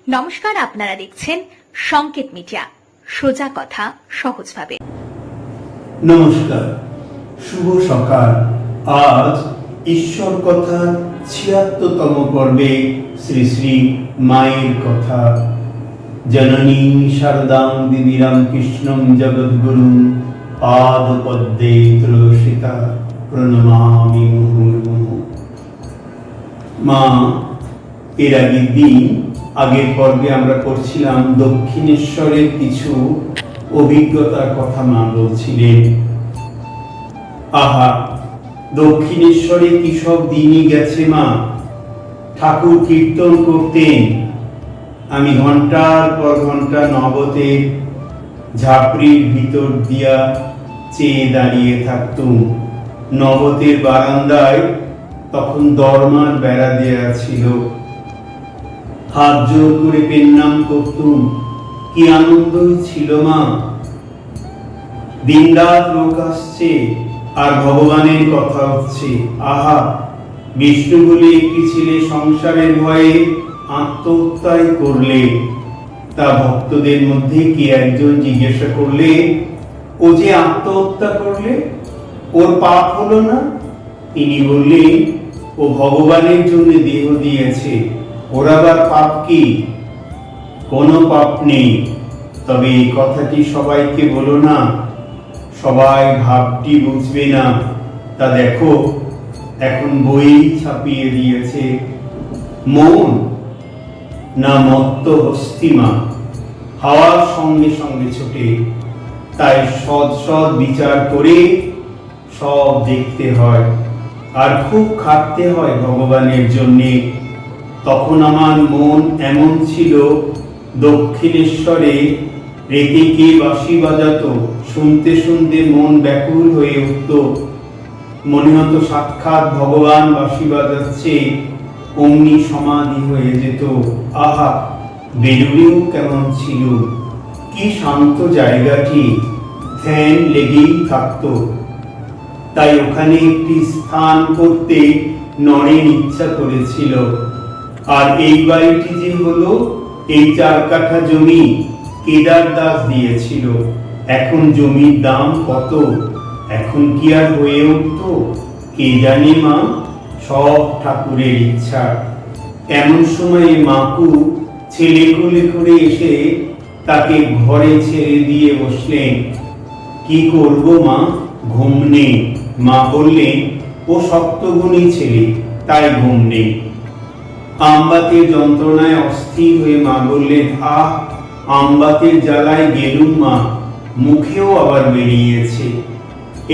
নমস্কার, আপনারা দেখছেন সংকেত মিডিয়া, সোজা কথা সহজভাবে। নমস্কার, শুভ সকাল। আজ ঈশ্বর কথা ৭৬তম পর্বে শ্রী শ্রী মায়ের কথা। জননীং শারদাং দেবী রামকৃষ্ণং জগদ্গুরুং পাদপদ্মে ত্রয়োষিতা প্রণমামি মুহুর্মুহু। মা, এর আগের পর্বে আমরা পড়ছিলাম দক্ষিণেশ্বরের কিছু অভিজ্ঞতার কথা। মা বলছিলেন, আহা, দক্ষিণেশ্বরে কি সব দিনই গেছে মা। ঠাকুর কীর্তন করতেন, আমি ঘন্টার পর ঘন্টা নবতের ঝাপড়ির ভিতর দিয়া চেয়ে দাঁড়িয়ে থাকতুম। নবতের বারান্দায় তখন দরমার বেড়া দেয়া ছিল। হাত জোর করে পেন্নাম করতুম, কি আনন্দই ছিল মা। দিনরাত লোক আসছে আর ভগবানের কথা হচ্ছে। আহা, বিষ্ণু বলে একটি ছেলে সংসারের ভয়ে আত্মহত্যাই করলে। তা ভক্তদের মধ্যে কে একজন জিজ্ঞাসা করলে, ও যে আত্মহত্যা করলে ওর পাপ হলো না? তিনি বললেন, ও ভগবানের জন্য দেহ দিয়েছে, ওর আবার পাপ কি? কোনো পাপ নেই। তবে এই কথাটি সবাইকে বলো না, সবাই ভাবটি বুঝবে না। তা দেখো, এখন বই ছাপিয়ে দিয়েছে, মন না মত্ত হস্তিমা, হাওয়ার সঙ্গে সঙ্গে ছোটে। তাই সৎ সৎ বিচার করে সব দেখতে হয়, আর খুব খাটতে হয় ভগবানের জন্যে। তখন আমার মন এমন ছিল, দক্ষিণেশ্বরে রেখে কে বাঁশি বাজাতো, শুনতে শুনতে মন ব্যাকুল হয়ে উঠত। মনে হতো সাক্ষাৎ ভগবান বাঁশি বাজাচ্ছে, অমনি সমাধি হয়ে যেত। আহা, বেলুড়েও কেমন ছিল, কি শান্ত জায়গাটি, ধ্যান লেগেই থাকতো। তাই ওখানে একটি স্থান করতে নরেন ইচ্ছা করেছিল। আর এই বাড়িটি যে হলো, এই ৪ কাঠা জমি কেদার দাস দিয়েছিল। এখন জমির দাম কত, এখন কি আর হয়ে উঠতো? কে জানে মা, সব ঠাকুরের ইচ্ছা। এমন সময়ে মাকু ছেলে কোলে করে এসে তাকে ঘরে ছেড়ে দিয়ে বসলেন। কি করব মা, ঘুম নেই। মা বললেন, ও সপ্তগুণী ছেলে, তাই ঘুম নেই। আমবাতের যন্ত্রণায় অস্থির হয়ে মা বললেন, আহ, আমবাতের জ্বালায় গেলুম মা, মুখেও আবার বেরিয়েছে।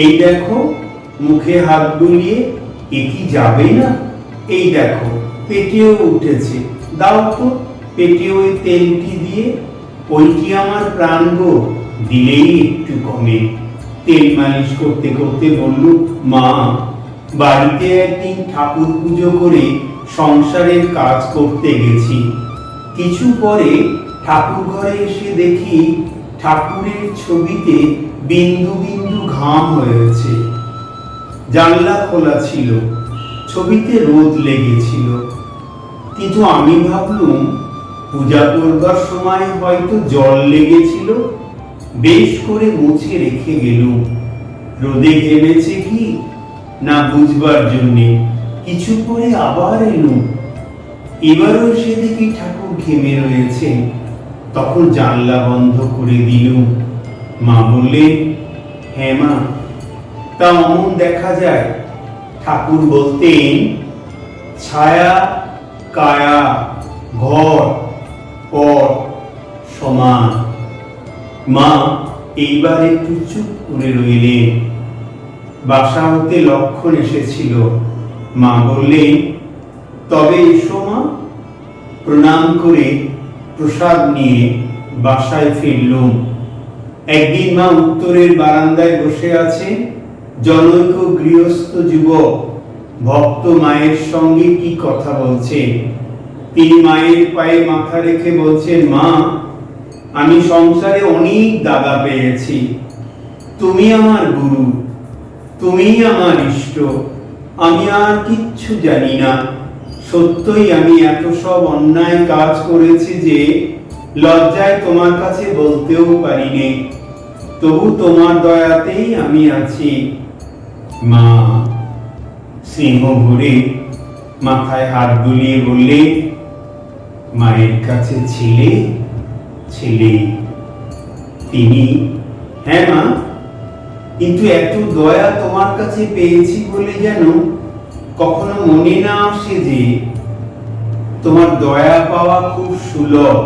এই দেখো, মুখে হাত বুলিয়ে, এ কি যাবে না? এই দেখো, পেটেও উঠেছে, দাও তো পেটে ওই তেলটি দিয়ে। ওইটি আমার প্রাণ গো, দিলেই একটু কমে। তেল মালিশ করতে করতে বলল, মা, বাড়িতে একদিন ঠাকুর পুজো করে সংসারের কাজ করতে গেছি। কিছু পরে ঠাকুর ঘরে এসে দেখি ঠাকুরের ছবিতে বিন্দু বিন্দু ঘাম হয়েছে। জানলা খোলা ছিল, ছবিতে রোদ লেগেছিল। কিন্তু আমি ভাবলুম, পূজা করবার সময় হয়তো জল লেগেছিল, বেশ করে মুছে রেখে গেলুম। রোদে ঘেমেছে কি না বুঝবার জন্যে কিছু পরে আবার এলুম। এবারও সে দেখি ঠাকুর ঘেমে রয়েছে। তখন জানলা বন্ধ করে দিলুম। মা বললেন, হ্যাঁ মা, তা অমন দেখা যায়। ঠাকুর বলতেন, ছায়া কায়া ঘর পট সমান। মা এইবার একটু চুপ করে রইলেন। বাসা হতে লক্ষণ এসেছিল। মা বললেন, তবে এসো মা। প্রণাম করে প্রসাদ নিয়ে বাসায় ফিরলুম। একদিন মা উত্তরের বারান্দায় বসে আছে। জনৈক গৃহস্থ যুবক ভক্ত মায়ের সঙ্গে কি কথা বলছে। তিনি মায়ের পায়ে মাথা রেখে বলছেন, মা, আমি সংসারে অনেক দাগা পেয়েছি। তুমি আমার গুরু, তুমি আমার ইষ্ট। আমি আর কিচ্ছু জানি না, সত্যই আমি এত সব অন্যায় কাজ করেছি যে লজ্জায় তোমার কাছে বলতেও পারিনি, তবু তোমার দয়াতেই আমি আছি। মা স্নেহ ভরে মাথায় হাত বুলিয়ে বললে, মায়ের কাছে ছিলে? ছিলে। তিনি, হ্যাঁ মা, কিন্তু এত দয়া তোমার কাছে পেয়েছি বলে যেন কখনো মনে না আসে যে তোমার দয়া পাওয়া খুব সুলভ।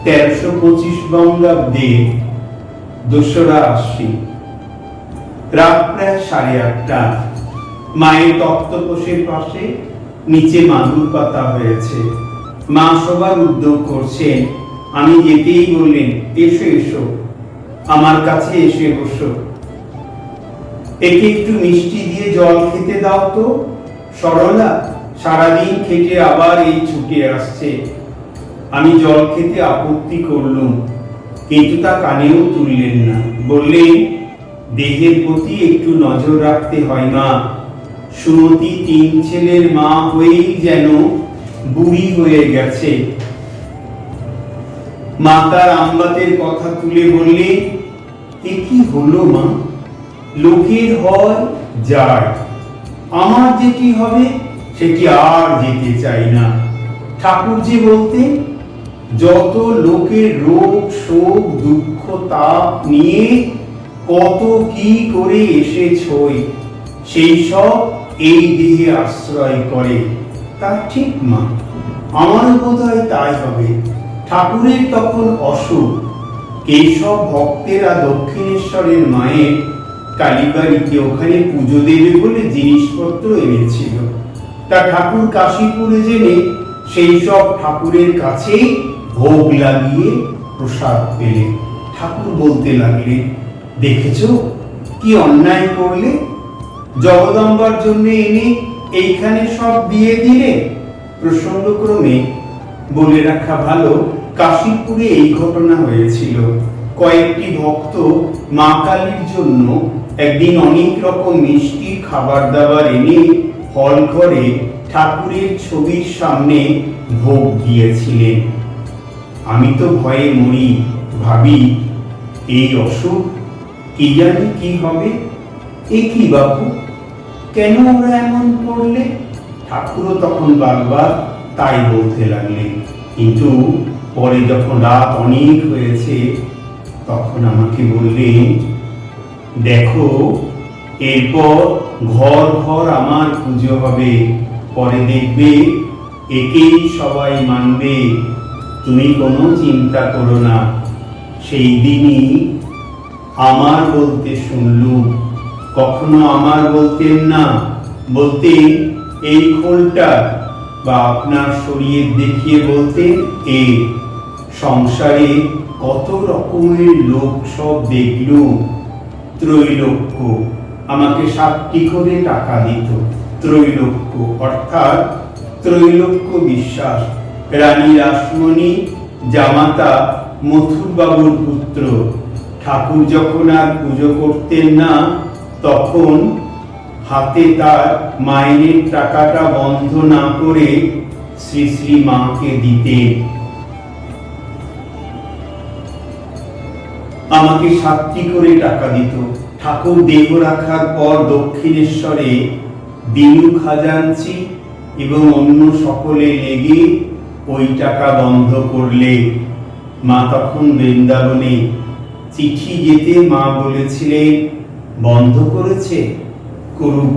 1325 বঙ্গাব্দে 2রা আশ্বিন, রাত প্রায় 8:30। মায়ের তক্তপোষের পাশে নিচে মাদুর পাতা হয়েছে। মা সবার উদ্যোগ করছেন। আমি যেতেই বললেন, এসো এসো, আমার কাছে এসে বসো। একে একটু মিষ্টি দিয়ে জল খেতে দাও তো। সরলা সারাদিন খেটে আবার এই ছুটে আসছে। আমি জল খেতে আপত্তি করলুম, কিন্তু তা কানেও তুললেন না। বললেন, দেহের প্রতি একটু নজর রাখতে হয় মা। সুমতি 3 ছেলের মা হয়েই যেন বুড়ি হয়ে গেছে। মা তার আমবাতের কথা তুলে বললে, এ কি হলো মা? লোকের হয় যায়, আমার যেটি হবে সেটি আর যেতে চাই না। ঠাকুর যে বলতেন, যত লোকের রোগ শোক দুঃখ তাপ নিয়ে কত কি করে এসেছই, সেই সব এই দেহে আশ্রয় করে। তা ঠিক মা, আমারও বোধহয় তাই হবে। ঠাকুরের তখন অসুখ। কেশব ভক্তেরা দক্ষিণেশ্বরের মায়ের কালীবাড়িতে ওখানে পুজো দেবে বলে জিনিসপত্র এনেছিল। তা ঠাকুর কাশীপুরে জেনে সেই সব ঠাকুরের কাছেই ভোগ লাগিয়ে প্রসাদ পেলে। ঠাকুর বলতে লাগলেন, দেখেছো কি অন্যায় করলে? জগদম্বার জন্য এনে এইখানে সব দিয়ে দিলে। প্রসঙ্গক্রমে বলে রাখা ভালো, কাশীপুরে এই ঘটনা হয়েছিল। কয়েকটি ভক্ত মা কালীর জন্য একদিন অনেক রকম মিষ্টি খাবার দাবার এনে হল ঘরে ঠাকুরের ছবির সামনে ভোগ দিয়েছিলেন। আমি তো ভয়ে মরি, ভাবি এই অসুখ, কি জানি কি হবে। এ কি বাবু, কেন ওরা এমন করলে? ঠাকুরও তখন বারবার তাই বলতে লাগলেন। কিন্তু পরে যখন রাত অনেক হয়েছে, তখন আমাকে বললেন, দেখো এরপর ঘর ঘর আমার পুজো হবে, পরে দেখবে একেই সবাই মানবে, তুমি কোনো চিন্তা করো না। সেই দিনই আমার বলতে শুনলুম। কখনো আমার বলতেন না, বলতেন এই খোলটা, বা আপনার শরীর দেখিয়ে বলতেন এই। সংসারে কত রকমের লোক সব দেখলুম। ত্রৈলোক্য, আমাকে 7টি করে টাকা দিত। ত্রৈলোক্য অর্থাৎ ত্রৈলোক্য বিশ্বাস, রানী রাসমণি জামাতা মথুর বাবুর পুত্র। ঠাকুর যখন আর পুজো করতেন না, তখন হাতে তার মাইনের টাকাটা বন্ধ না করে শ্রী শ্রী মাকে দিতেন। আমাকে 7টি করে টাকা দিত। ঠাকুর দেহ রাখার পর দক্ষিণেশ্বরে দিনু খাজাঞ্চি এবং অন্য সকলে লেগে ওই টাকা বন্ধ করলে। মা তখন বৃন্দাবনে। চিঠি যেতে মা বলেছিলেন, বন্ধ করেছে, করুক,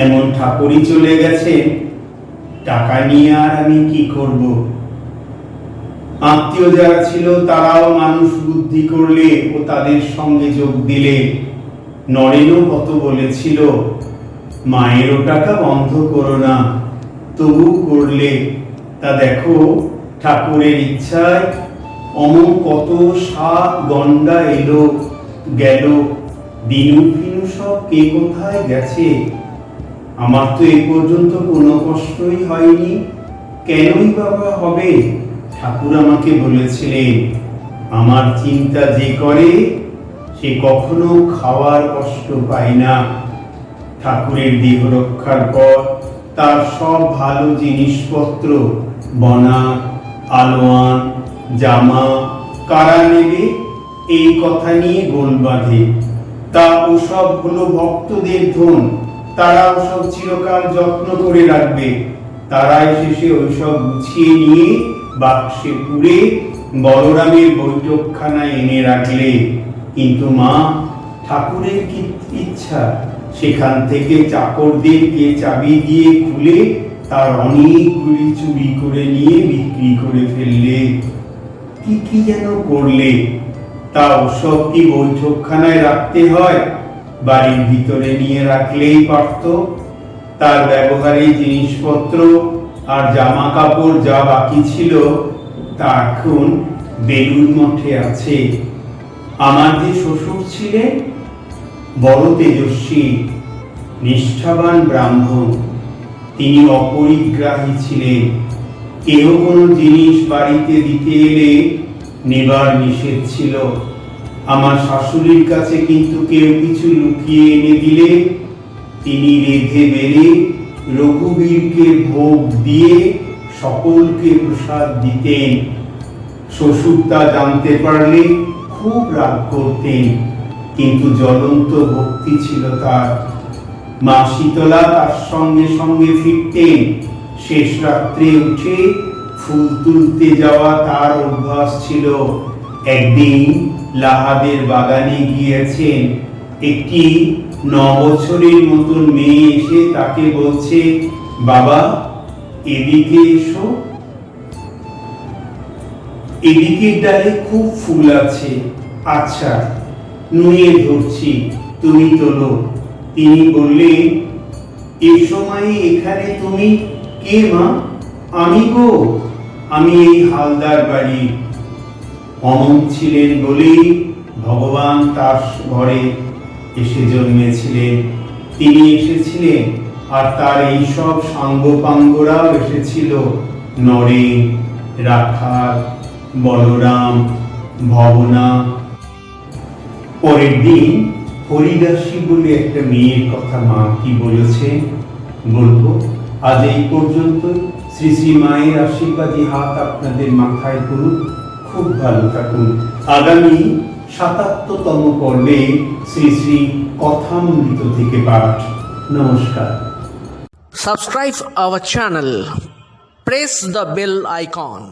এমন ঠাকুরই চলে গেছে, টাকা নিয়ে আর আমি কি করব? আত্মীয় যারা ছিল তারাও মানুষ বুদ্ধি করলে ও তাদের সঙ্গে যোগ দিলে। নরেনও কত বলেছিল, মায়েরও টাকা বন্ধ করো না, তবু করলে। তা দেখো ঠাকুরের ইচ্ছায় অমন কত 7 গন্ডা এলো গেল, দিনু ফিনু সব কে কোথায় গেছে। আমার তো এ পর্যন্ত কোনো কষ্টই হয়নি, কেনই বাবা হবে? ঠাকুর আমাকে বলেছিলেন, আমার চিন্তা যে করে সে কখনো খাওয়ার কষ্ট পায় না। ঠাকুরের দেহ রক্ষার পর তার সব ভালো জিনিসপত্র বনা আলোয়ান জামা কারা নেবে এই কথা নিয়ে গোল বাঁধে। তা ওসব হলো ভক্তদের ধন, তারা ওসব চিরকাল যত্ন করে রাখবে। তারাই শেষে ওইসব গুছিয়ে নিয়ে বাক্সে পুরে বলরামের বৈঠকখানায় এনে রাখলে। কিন্তু মা, ঠাকুরের কি ইচ্ছা, সেখান থেকে চাকরদেরকে চাবি দিয়ে খুলে তার অনেকগুলি চুরি করে নিয়ে বিক্রি করে ফেললে। কি কি যেন করলে। তা ওসব কি বৈঠকখানায় রাখতে হয়? বাড়ির ভিতরে নিয়ে রাখলেই পারত। তার ব্যবহারে জিনিসপত্র আর জামা কাপড় যা বাকি ছিল তা এখন বেলুর মঠে আছে। আমার যে শ্বশুর ছিলেন বড় তেজস্বী নিষ্ঠাবান ব্রাহ্মণ, তিনি অপরিগ্রাহী ছিলেন। কেউ কোনো জিনিস বাড়িতে দিতে এলে নেবার নিষেধ ছিল। আমার শাশুড়ির কাছে কিন্তু কেউ কিছু লুকিয়ে এনে দিলে তিনি রেঁধে বেড়ে রঘুবীরকে ভোগ দিয়ে সকলকে প্রসাদ দিতেন। শ্বশুর তা জানতে পারলে খুব রাগ করতেন, কিন্তু জ্বলন্ত ভক্তি ছিল তার। মা শীতলা তার সঙ্গে সঙ্গে ফিরতেন। শেষ রাত্রে উঠে ফুল তুলতে যাওয়া তার অভ্যাস ছিল। একদিন লাহাদের বাগানে গিয়েছেন। একটি 9 বছরের মতন মেয়ে এসে তাকে বলছে, বাবা এদিকে এসো, এদিকের ডালে খুব ফুল আছে। আচ্ছা নুয়ে ধরছি, তুমি তোলো। তিনি বললেন, এ সময়ে এখানে তুমি কে মা? আমি গো, আমি এই হালদার বাড়ি। অনন্ত ছিলেন বলেই ভগবান তার ঘরে এসে জন্মেছিলেন। তিনি এসেছিলেন আর তার এই সব সাঙ্গপাঙ্গরাও এসেছিল। নরেন, রাখাল, বলরাম, ভবনা। পরের দিন হরিদাসী বলে একটা মেয়ের কথা মা কি বলেছেন বলবো। আজ এই পর্যন্ত। শ্রী শ্রী মায়ের আশীর্বাদী হাত আপনাদের মাথায় করুন। খুব ভালো থাকুন। আগামী ৭৭তম পর্বে শ্রী শ্রী কথামৃত থেকে পাঠ। নমস্কার। Subscribe our channel. Press the bell icon.